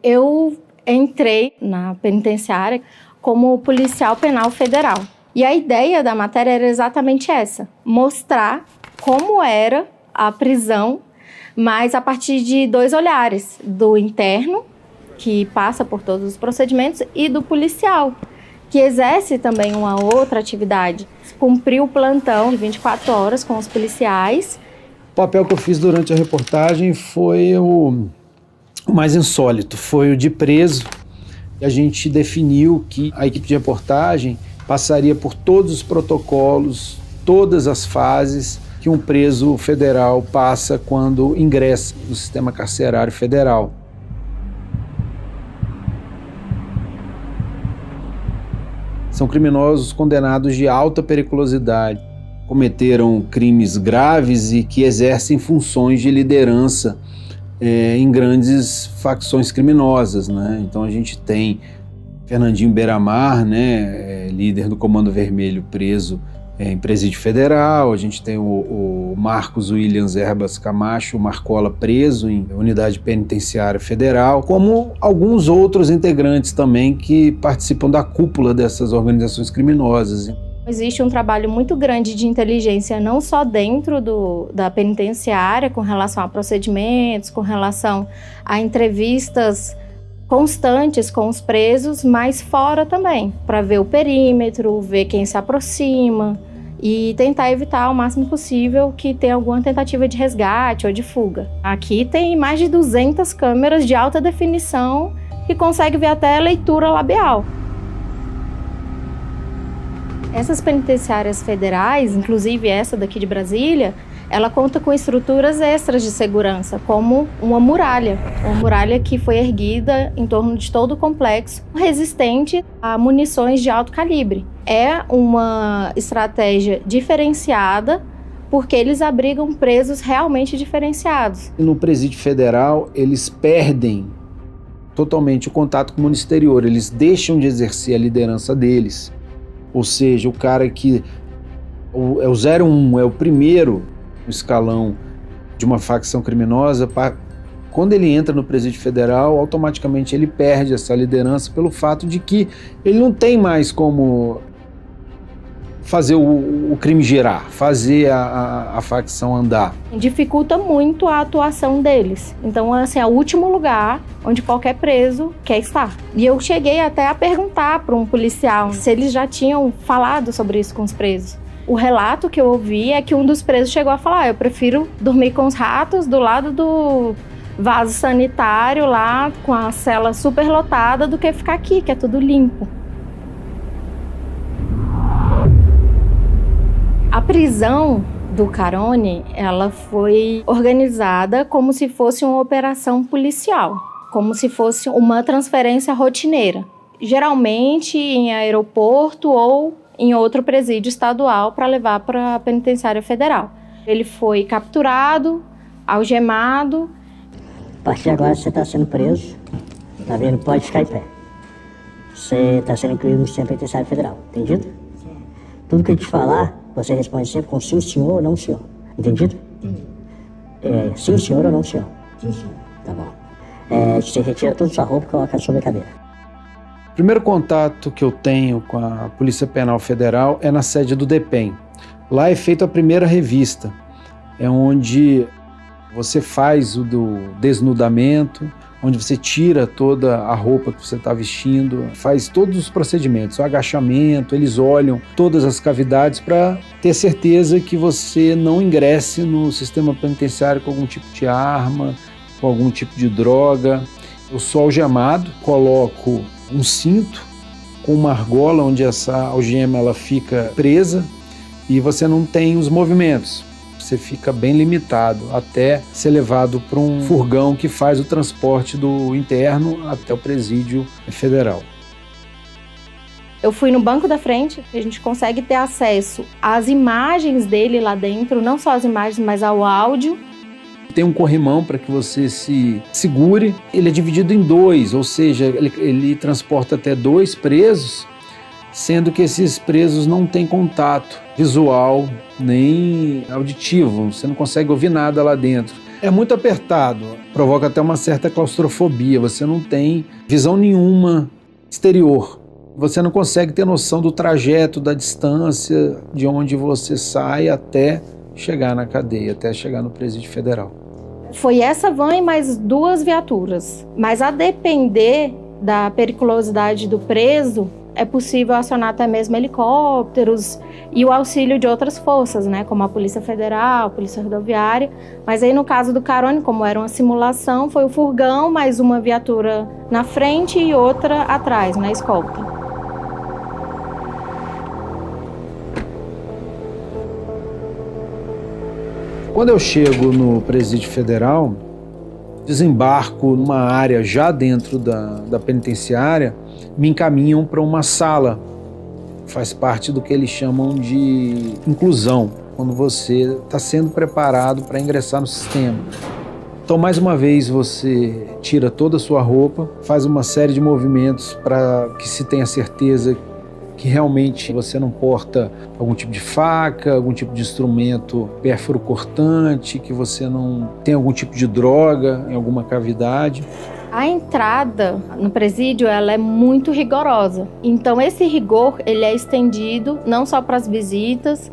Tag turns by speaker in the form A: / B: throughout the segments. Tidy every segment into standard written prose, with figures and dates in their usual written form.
A: Eu entrei na penitenciária como policial penal federal. E a ideia da matéria era exatamente essa: mostrar como era a prisão, mas a partir de 2 olhares, do interno, que passa por todos os procedimentos, e do policial, que exerce também uma outra atividade. Cumpriu o plantão de 24 horas com os policiais.
B: O papel que eu fiz durante a reportagem foi o mais insólito, foi o de preso. A gente definiu que a equipe de reportagem passaria por todos os protocolos, todas as fases que um preso federal passa quando ingressa no sistema carcerário federal. São criminosos condenados de alta periculosidade, cometeram crimes graves e que exercem funções de liderança em grandes facções criminosas, né? Então a gente tem Fernandinho Beiramar, né, líder do Comando Vermelho, preso em presídio federal. A gente tem o Marcos Williams Herbas Camacho Marcola, preso em unidade penitenciária federal, como alguns outros integrantes também que participam da cúpula dessas organizações criminosas.
A: Existe um trabalho muito grande de inteligência, não só dentro da penitenciária, com relação a procedimentos, com relação a entrevistas constantes com os presos, mas fora também, para ver o perímetro, ver quem se aproxima e tentar evitar o máximo possível que tenha alguma tentativa de resgate ou de fuga. Aqui tem mais de 200 câmeras de alta definição que consegue ver até a leitura labial. Essas penitenciárias federais, inclusive essa daqui de Brasília, ela conta com estruturas extras de segurança, como uma muralha que foi erguida em torno de todo o complexo, resistente a munições de alto calibre. É uma estratégia diferenciada, porque eles abrigam presos realmente diferenciados.
B: No presídio federal, eles perdem totalmente o contato com o mundo exterior, eles deixam de exercer a liderança deles. Ou seja, o cara que é o 01, é o primeiro no escalão de uma facção criminosa, quando ele entra no presídio federal, automaticamente ele perde essa liderança pelo fato de que ele não tem mais como fazer o crime girar, fazer a facção andar.
A: Dificulta muito a atuação deles. Então, assim, é o último lugar onde qualquer preso quer estar. E eu cheguei até a perguntar para um policial se eles já tinham falado sobre isso com os presos. O relato que eu ouvi é que um dos presos chegou a falar: eu prefiro dormir com os ratos do lado do vaso sanitário lá, com a cela super lotada, do que ficar aqui, que é tudo limpo. A prisão do Carone, ela foi organizada como se fosse uma operação policial, como se fosse uma transferência rotineira, geralmente em aeroporto ou em outro presídio estadual para levar para a penitenciária federal. Ele foi capturado, algemado.
C: A partir de agora você está sendo preso, tá vendo? Pode ficar em pé. Você está sendo incluído no sistema penitenciário federal, entendido? Tudo que eu te falar, você responde sempre com sim, senhor ou não, senhor. Entendido? Sim, senhor ou não, senhor. Sim, senhor. Tá bom. Você retira toda a sua roupa e coloca sobre a cadeira.
B: O primeiro contato que eu tenho com a Polícia Penal Federal é na sede do DEPEN. Lá é feita a primeira revista, é onde você faz o do desnudamento, onde você tira toda a roupa que você está vestindo, faz todos os procedimentos, o agachamento, eles olham todas as cavidades para ter certeza que você não ingresse no sistema penitenciário com algum tipo de arma, com algum tipo de droga. Eu sou algemado, coloco um cinto com uma argola onde essa algema ela fica presa e você não tem os movimentos. Você fica bem limitado até ser levado para um furgão que faz o transporte do interno até o presídio federal.
A: Eu fui no banco da frente, a gente consegue ter acesso às imagens dele lá dentro, não só as imagens, mas ao áudio.
B: Tem um corrimão para que você se segure. Ele é dividido em 2, ou seja, ele transporta até 2 presos, sendo que esses presos não têm contato visual nem auditivo, você não consegue ouvir nada lá dentro. É muito apertado, provoca até uma certa claustrofobia, você não tem visão nenhuma exterior. Você não consegue ter noção do trajeto, da distância de onde você sai até chegar na cadeia, até chegar no Presídio Federal.
A: Foi essa van e mais 2 viaturas. Mas a depender da periculosidade do preso, é possível acionar até mesmo helicópteros e o auxílio de outras forças, né, como a Polícia Federal, a Polícia Rodoviária. Mas aí no caso do Carone, como era uma simulação, foi o furgão, mais uma viatura na frente e outra atrás, na escolta.
B: Quando eu chego no Presídio Federal, desembarco numa área já dentro da penitenciária, me encaminham para uma sala. Faz parte do que eles chamam de inclusão, quando você está sendo preparado para ingressar no sistema. Então, mais uma vez, você tira toda a sua roupa, faz uma série de movimentos para que se tenha certeza que realmente você não porta algum tipo de faca, algum tipo de instrumento pérfuro cortante, que você não tem algum tipo de droga em alguma cavidade.
A: A entrada no presídio, ela é muito rigorosa. Então esse rigor, ele é estendido não só para as visitas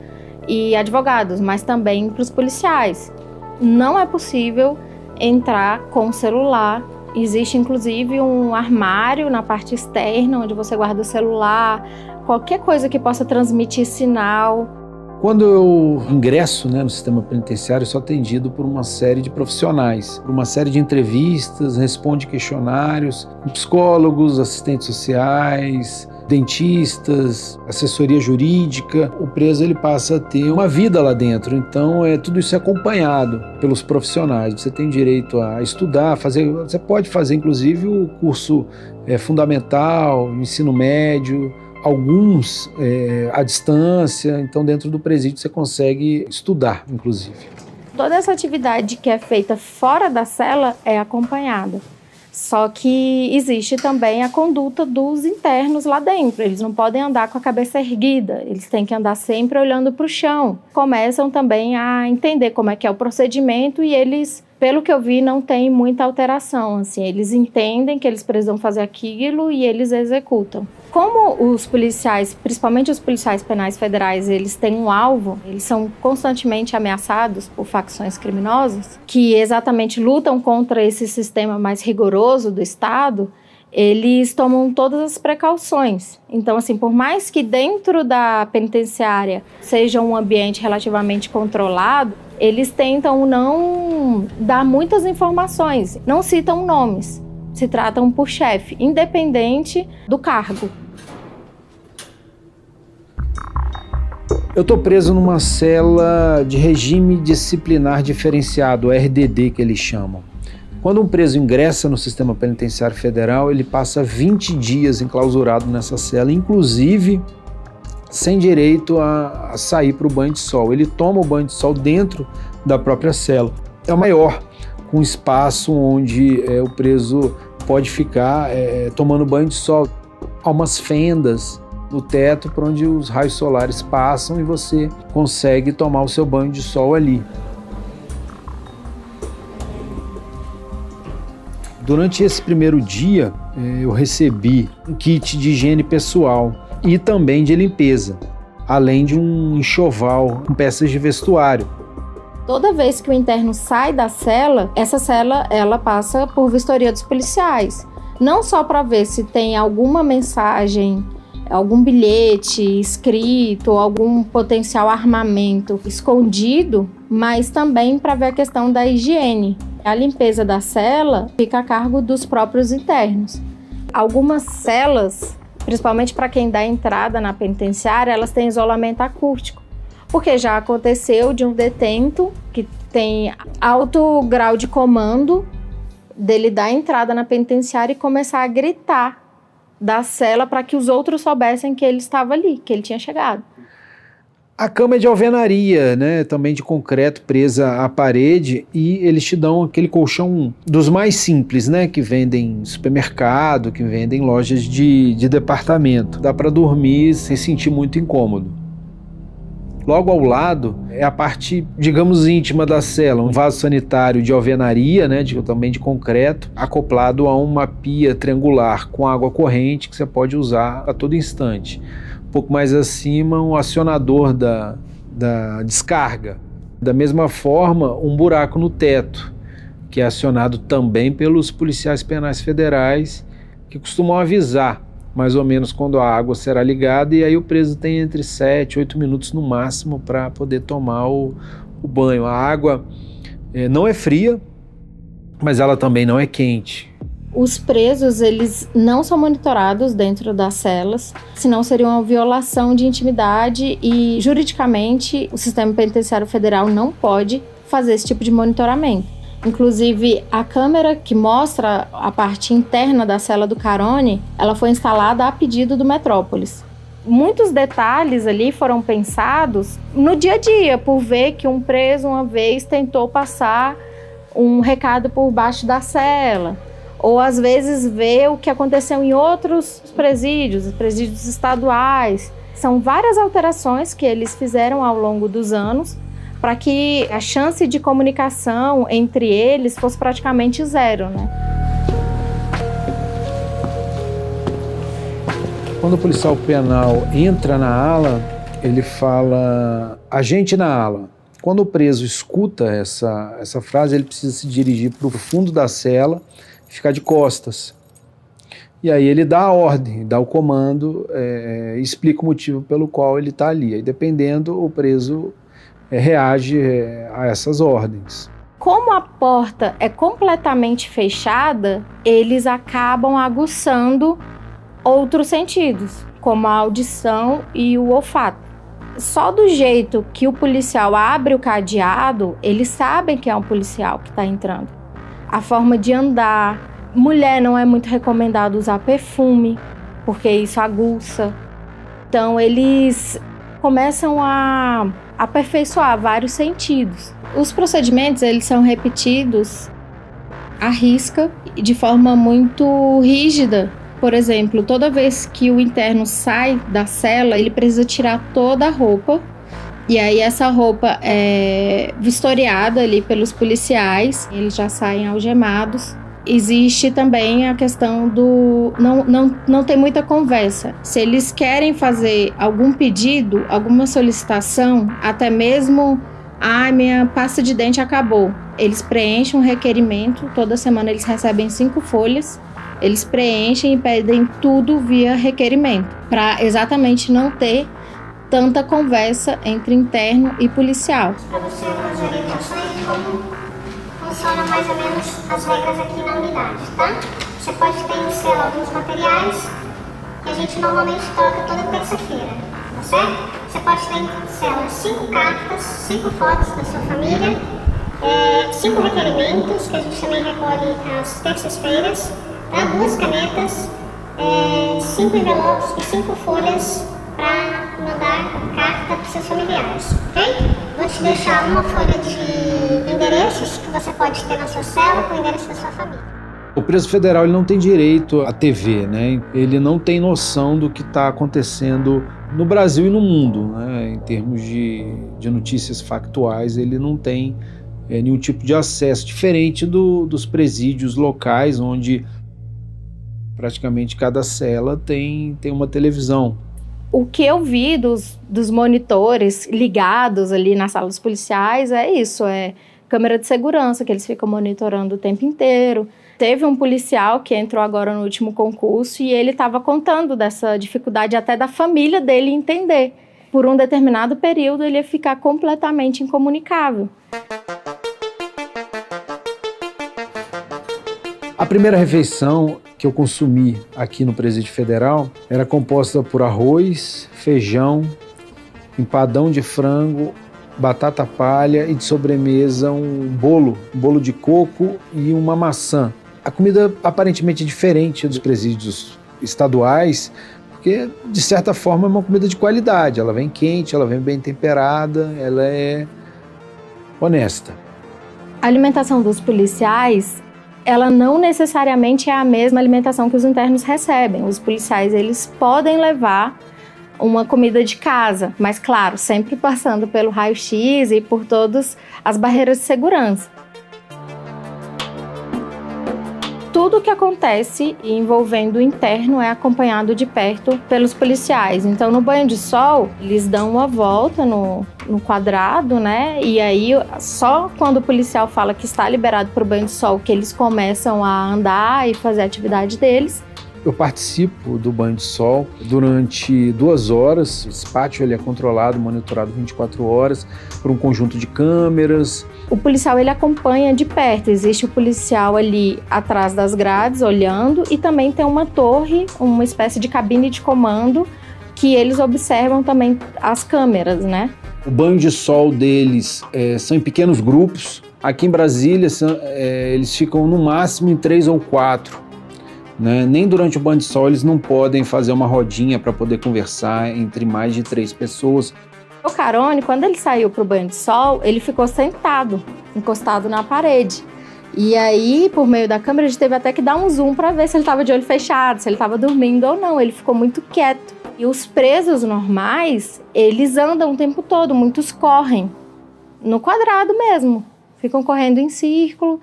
A: e advogados, mas também para os policiais. Não é possível entrar com celular. Existe inclusive um armário na parte externa onde você guarda o celular, qualquer coisa que possa transmitir sinal.
B: Quando eu ingresso, no sistema penitenciário, eu sou atendido por uma série de profissionais, por uma série de entrevistas, responde questionários, psicólogos, assistentes sociais, dentistas, assessoria jurídica. O preso ele passa a ter uma vida lá dentro, então tudo isso é acompanhado pelos profissionais. Você tem direito a estudar, você pode fazer inclusive o curso fundamental, ensino médio, alguns à distância, então dentro do presídio você consegue estudar, inclusive.
A: Toda essa atividade que é feita fora da cela é acompanhada. Só que existe também a conduta dos internos lá dentro. Eles não podem andar com a cabeça erguida, eles têm que andar sempre olhando para o chão. Começam também a entender como é que é o procedimento e eles, pelo que eu vi, não tem muita alteração. Assim, eles entendem que eles precisam fazer aquilo e eles executam. Como os policiais, principalmente os policiais penais federais, eles têm um alvo, eles são constantemente ameaçados por facções criminosas, que exatamente lutam contra esse sistema mais rigoroso do Estado, eles tomam todas as precauções. Então, assim, por mais que dentro da penitenciária seja um ambiente relativamente controlado, eles tentam não dar muitas informações, não citam nomes. Se tratam por chefe, independente do cargo.
B: Eu estou preso numa cela de regime disciplinar diferenciado, RDD que eles chamam. Quando um preso ingressa no sistema penitenciário federal, ele passa 20 dias enclausurado nessa cela, inclusive sem direito a sair para o banho de sol. Ele toma o banho de sol dentro da própria cela. É o maior, com espaço onde o preso pode ficar tomando banho de sol. Há umas fendas no teto por onde os raios solares passam e você consegue tomar o seu banho de sol ali. Durante esse primeiro dia, eu recebi um kit de higiene pessoal e também de limpeza, além de um enxoval com peças de vestuário.
A: Toda vez que o interno sai da cela, essa cela ela passa por vistoria dos policiais. Não só para ver se tem alguma mensagem, algum bilhete escrito, algum potencial armamento escondido, mas também para ver a questão da higiene. A limpeza da cela fica a cargo dos próprios internos. Algumas celas, principalmente para quem dá entrada na penitenciária, elas têm isolamento acústico. Porque já aconteceu de um detento que tem alto grau de comando dele dar entrada na penitenciária e começar a gritar da cela para que os outros soubessem que ele estava ali, que ele tinha chegado.
B: A cama é de alvenaria, também de concreto, presa à parede, e eles te dão aquele colchão dos mais simples, que vendem em supermercado, que vendem em lojas de departamento. Dá para dormir sem sentir muito incômodo. Logo ao lado é a parte, digamos, íntima da cela, um vaso sanitário de alvenaria, né, também de concreto, acoplado a uma pia triangular com água corrente que você pode usar a todo instante. Um pouco mais acima, um acionador da descarga. Da mesma forma, um buraco no teto, que é acionado também pelos policiais penais federais, que costumam avisar mais ou menos quando a água será ligada, e aí o preso tem entre 7 e 8 minutos no máximo para poder tomar o banho. A água não é fria, mas ela também não é quente.
A: Os presos, eles não são monitorados dentro das celas, senão seria uma violação de intimidade e, juridicamente, o sistema penitenciário federal não pode fazer esse tipo de monitoramento. Inclusive, a câmera que mostra a parte interna da cela do Carone, ela foi instalada a pedido do Metrópolis. Muitos detalhes ali foram pensados no dia a dia, por ver que um preso uma vez tentou passar um recado por baixo da cela, ou às vezes ver o que aconteceu em outros presídios estaduais. São várias alterações que eles fizeram ao longo dos anos para que a chance de comunicação entre eles fosse praticamente zero, né?
B: Quando o policial penal entra na ala, ele fala agente na ala. Quando o preso escuta essa frase, ele precisa se dirigir para o fundo da cela e ficar de costas. E aí ele dá a ordem, dá o comando, explica o motivo pelo qual ele está ali. Aí, dependendo, o preso reage a essas ordens.
A: Como a porta é completamente fechada, eles acabam aguçando outros sentidos, como a audição e o olfato. Só do jeito que o policial abre o cadeado, eles sabem que é um policial que está entrando. A forma de andar. Mulher não é muito recomendado usar perfume, porque isso aguça. Então eles começam a aperfeiçoar vários sentidos. Os procedimentos, eles são repetidos à risca e de forma muito rígida. Por exemplo, toda vez que o interno sai da cela, ele precisa tirar toda a roupa. E aí essa roupa é vistoriada ali pelos policiais. Eles já saem algemados. Existe também a questão do... Não tem muita conversa. Se eles querem fazer algum pedido, alguma solicitação, até mesmo, minha pasta de dente acabou. Eles preenchem um requerimento, toda semana eles recebem 5 folhas, eles preenchem e pedem tudo via requerimento, para exatamente não ter tanta conversa entre interno e policial.
D: Para você as orientações de como funcionam mais ou menos as regras aqui na unidade, tá? Você pode ter em cela alguns materiais que a gente normalmente coloca toda terça-feira, tá certo? Você pode ter em cela 5 cartas, 5 fotos da sua família, 5 requerimentos que a gente também recolhe às terças-feiras, 2 canetas, 5 envelopes e 5 folhas para mandar carta para seus familiares, ok? Vou te deixar uma folha de endereços que você pode ter na sua cela com o endereço da sua família.
B: O preso federal ele não tem direito à TV, né? Ele não tem noção do que está acontecendo no Brasil e no mundo, né? Em termos de notícias factuais, ele não tem nenhum tipo de acesso, diferente dos presídios locais, onde praticamente cada cela tem uma televisão.
A: O que eu vi dos monitores ligados ali na sala dos policiais é isso, câmera de segurança, que eles ficam monitorando o tempo inteiro. Teve um policial que entrou agora no último concurso e ele estava contando dessa dificuldade até da família dele entender. Por um determinado período ele ia ficar completamente incomunicável.
B: A primeira refeição que eu consumi aqui no Presídio Federal era composta por arroz, feijão, empadão de frango, batata palha e de sobremesa um bolo de coco e uma maçã. A comida aparentemente é diferente dos presídios estaduais, porque de certa forma é uma comida de qualidade. Ela vem quente, ela vem bem temperada, ela é honesta.
A: A alimentação dos policiais, ela não necessariamente é a mesma alimentação que os internos recebem. Os policiais, eles podem levar uma comida de casa, mas claro, sempre passando pelo raio-x e por todas as barreiras de segurança. Tudo que acontece envolvendo o interno é acompanhado de perto pelos policiais. Então, no banho de sol, eles dão uma volta no quadrado, né? E aí, só quando o policial fala que está liberado para o banho de sol, que eles começam a andar e fazer a atividade deles.
B: Eu participo do banho de sol durante 2 horas. Esse pátio ele é controlado, monitorado 24 horas por um conjunto de câmeras.
A: O policial ele acompanha de perto. Existe o policial ali atrás das grades, olhando, e também tem uma torre, uma espécie de cabine de comando, que eles observam também as câmeras, né?
B: O banho de sol deles são em pequenos grupos. Aqui em Brasília, eles ficam no máximo em 3 ou 4. Né? Nem durante o banho de sol eles não podem fazer uma rodinha para poder conversar entre mais de 3 pessoas.
A: O Carone, quando ele saiu para o banho de sol, ele ficou sentado, encostado na parede. E aí, por meio da câmera, a gente teve até que dar um zoom para ver se ele estava de olho fechado, se ele estava dormindo ou não. Ele ficou muito quieto. E os presos normais, eles andam o tempo todo, muitos correm, no quadrado mesmo. Ficam correndo em círculo,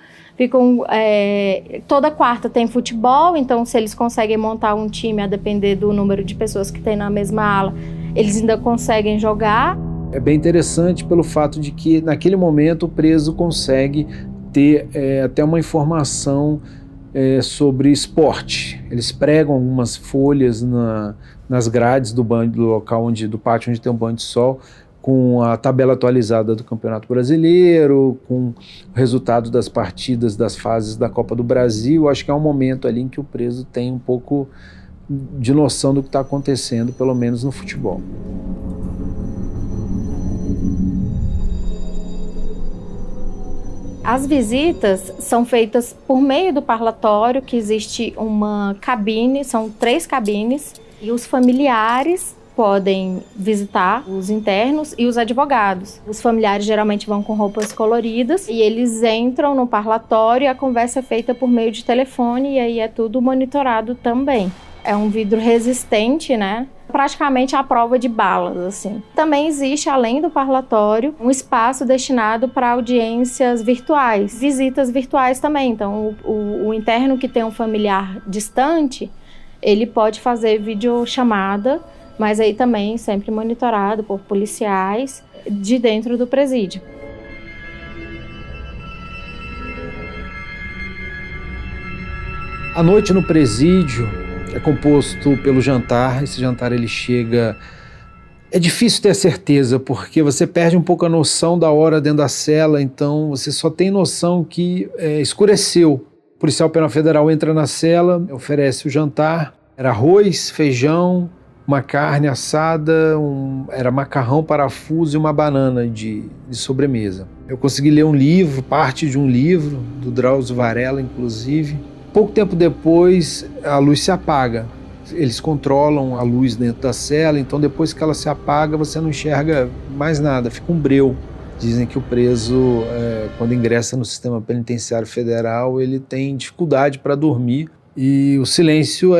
A: toda quarta tem futebol, então se eles conseguem montar um time a depender do número de pessoas que tem na mesma ala, eles ainda conseguem jogar.
B: É bem interessante pelo fato de que naquele momento o preso consegue ter até uma informação sobre esporte. Eles pregam algumas folhas nas grades do local do pátio onde tem um banho de sol, com a tabela atualizada do Campeonato Brasileiro, com o resultado das partidas das fases da Copa do Brasil. Acho que é um momento ali em que o preso tem um pouco de noção do que está acontecendo, pelo menos no futebol.
A: As visitas são feitas por meio do parlatório, que existe uma cabine, são 3 cabines, e os familiares podem visitar os internos e os advogados. Os familiares geralmente vão com roupas coloridas e eles entram no parlatório e a conversa é feita por meio de telefone e aí é tudo monitorado também. É um vidro resistente, né? Praticamente à prova de balas, assim. Também existe, além do parlatório, um espaço destinado para audiências virtuais, visitas virtuais também. Então, o interno que tem um familiar distante, ele pode fazer videochamada, mas aí também sempre monitorado por policiais de dentro do presídio.
B: A noite no presídio é composto pelo jantar. Esse jantar ele chega... É difícil ter certeza, porque você perde um pouco a noção da hora dentro da cela, então você só tem noção que escureceu. O policial penal federal entra na cela, oferece o jantar, era arroz, feijão, uma carne assada, era macarrão, parafuso e uma banana de sobremesa. Eu consegui ler um livro, parte de um livro, do Drauzio Varela, inclusive. Pouco tempo depois, a luz se apaga. Eles controlam a luz dentro da cela, então depois que ela se apaga, você não enxerga mais nada, fica um breu. Dizem que o preso, quando ingressa no sistema penitenciário federal, ele tem dificuldade para dormir. E o silêncio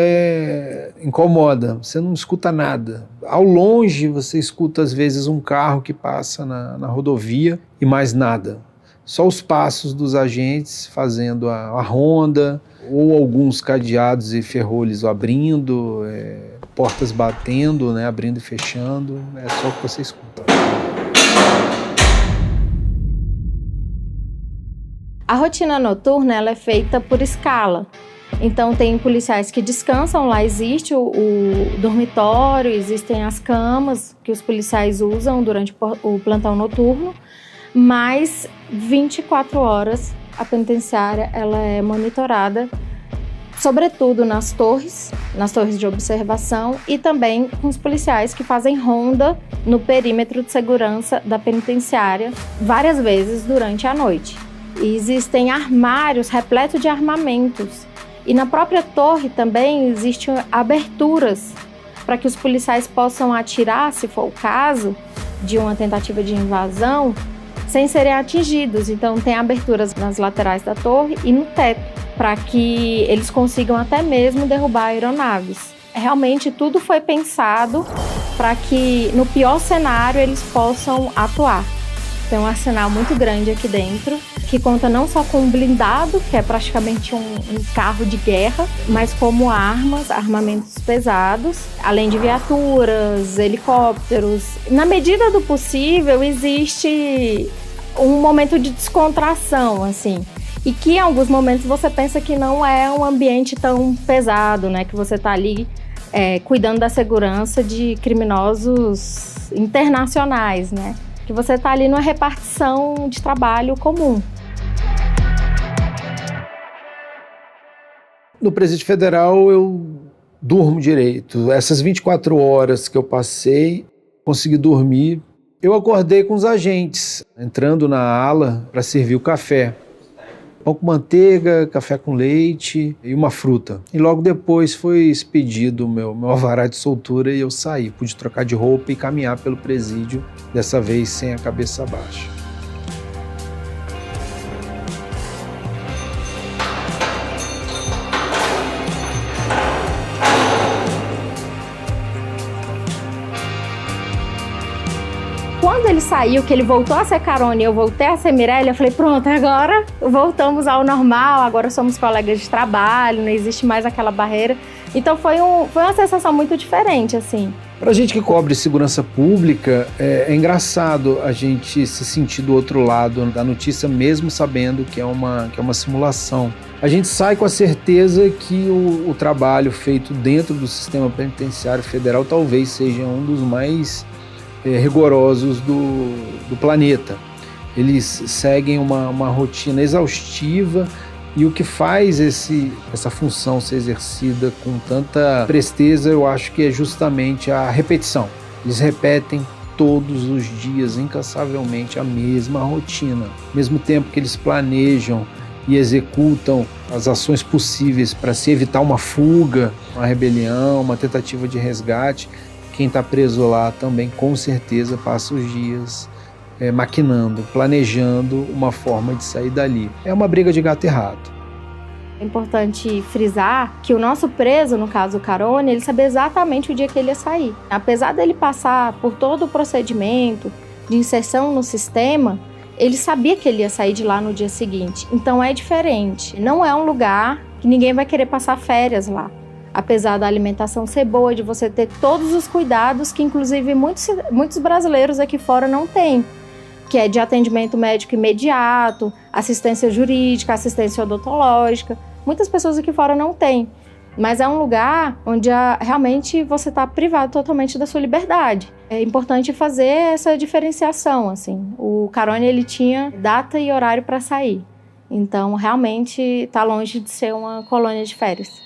B: incomoda, você não escuta nada. Ao longe você escuta às vezes um carro que passa na rodovia e mais nada. Só os passos dos agentes fazendo a ronda, ou alguns cadeados e ferrolhos abrindo, portas batendo, né, abrindo e fechando, é só o que você escuta.
A: A rotina noturna ela é feita por escala. Então tem policiais que descansam, lá existe o dormitório, existem as camas que os policiais usam durante o plantão noturno, mas 24 horas a penitenciária ela é monitorada, sobretudo nas torres de observação e também com os policiais que fazem ronda no perímetro de segurança da penitenciária várias vezes durante a noite. E existem armários repletos de armamentos. E na própria torre também existem aberturas para que os policiais possam atirar, se for o caso, de uma tentativa de invasão, sem serem atingidos. Então tem aberturas nas laterais da torre e no teto, para que eles consigam até mesmo derrubar aeronaves. Realmente tudo foi pensado para que, no pior cenário, eles possam atuar. Tem um arsenal muito grande aqui dentro, que conta não só com um blindado, que é praticamente um carro de guerra, mas como armas, armamentos pesados, além de viaturas, helicópteros. Na medida do possível, existe um momento de descontração, assim. E que em alguns momentos você pensa que não é um ambiente tão pesado, né? Que você está ali cuidando da segurança de criminosos internacionais, né? Que você está ali numa repartição de trabalho comum.
B: No Presídio Federal eu durmo direito. Essas 24 horas que eu passei, consegui dormir. Eu acordei com os agentes, entrando na ala para servir o café. Pão com manteiga, café com leite e uma fruta. E logo depois foi expedido o meu alvará de soltura e eu saí. Pude trocar de roupa e caminhar pelo presídio, dessa vez sem a cabeça baixa.
A: Quando ele saiu, que ele voltou a ser Carone e eu voltei a ser Mirelle, eu falei, pronto, agora voltamos ao normal, agora somos colegas de trabalho, não existe mais aquela barreira. Então foi uma sensação muito diferente, assim.
B: Pra gente que cobre segurança pública, é engraçado a gente se sentir do outro lado da notícia, mesmo sabendo que é uma simulação. A gente sai com a certeza que o trabalho feito dentro do sistema penitenciário federal talvez seja um dos mais rigorosos do planeta. Eles seguem uma rotina exaustiva e o que faz essa função ser exercida com tanta presteza, eu acho que é justamente a repetição. Eles repetem todos os dias, incansavelmente, a mesma rotina. Ao mesmo tempo que eles planejam e executam as ações possíveis para se evitar uma fuga, uma rebelião, uma tentativa de resgate, quem está preso lá também, com certeza, passa os dias maquinando, planejando uma forma de sair dali. É uma briga de gato e rato.
A: É importante frisar que o nosso preso, no caso o Carone, ele sabia exatamente o dia que ele ia sair. Apesar dele passar por todo o procedimento de inserção no sistema, ele sabia que ele ia sair de lá no dia seguinte. Então é diferente. Não é um lugar que ninguém vai querer passar férias lá. Apesar da alimentação ser boa, de você ter todos os cuidados que, inclusive, muitos brasileiros aqui fora não têm, que é de atendimento médico imediato, assistência jurídica, assistência odontológica. Muitas pessoas aqui fora não têm, mas é um lugar onde realmente você está privado totalmente da sua liberdade. É importante fazer essa diferenciação, assim. O Carone, ele tinha data e horário para sair, então realmente está longe de ser uma colônia de férias.